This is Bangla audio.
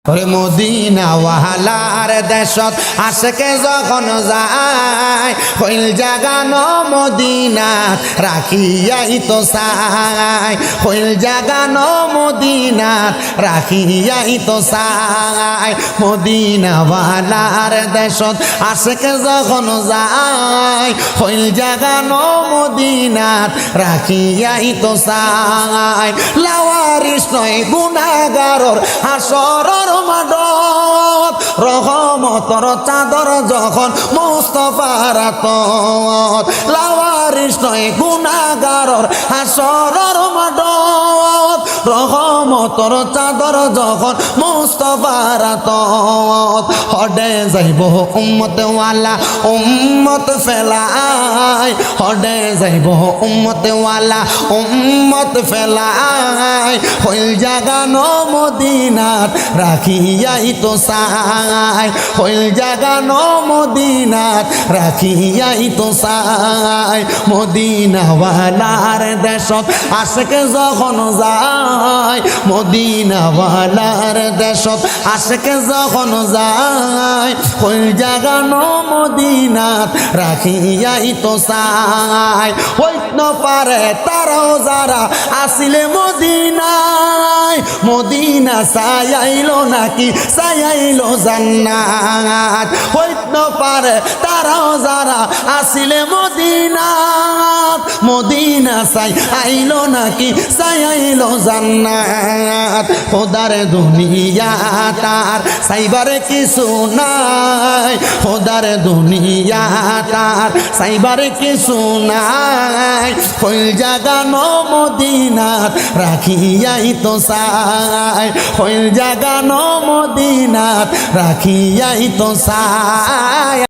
ওরে মদিনা ওয়ালার দেশত আশকে যখন যায় হইল জাগানো মদিনাত রাখিয়াই তো চাই হইল জাগানো মদিনাত রাখিয়াই তো চাই মদিনা ওয়ালার দেশত আশকে যখন যায় হইল জাগানো মদিনাত রাখিয়াই তো চাই লাওয়ারিস নয় গুনাহগারর হাসরর মাডত রহমতর চাদর যখন মুস্তাফার আতত লাওয়ারিস নয় গুনাহগারর হাসরর মাডত রহমতর চাদর যখন মুস্তাফার আতত হডে যাইব উম্মত ওয়ালা উম্মত ফেলাই হডে যাইব উম্মত ওয়ালা উম্মত ফেলাই হইল জাগানো মদিনাত রাখিয়াই তো চাই হইল জাগানো মদিনাত রাখিয়াই তো চাই মদিনা ওয়ালার দেশত আশকে যখন যায় মদিনা ওয়ালার দেশত আশকে যখন যায় হইল জাগানো মদিনাত রাখিয়াই তো চাই হইত পারে তারাও যারা আসিলে মদিনায় মদিনা চাইলো নাকি চাইলো জান্নাত হইত পারে তারাও যারা আসিলে মদিনাত মদিনা চাই আইলো নাকি চাইলো জান্নাত খোদার দুনিয়া তার সাইবারে কিছু নাই খোদার দুনিয়া তার সাইবারে কিছু নাই হইল জাগানো মদিনাত রাখিয়াই তো চাই হইল জাগানো মদিনাত রাখিয়াই তো চাই।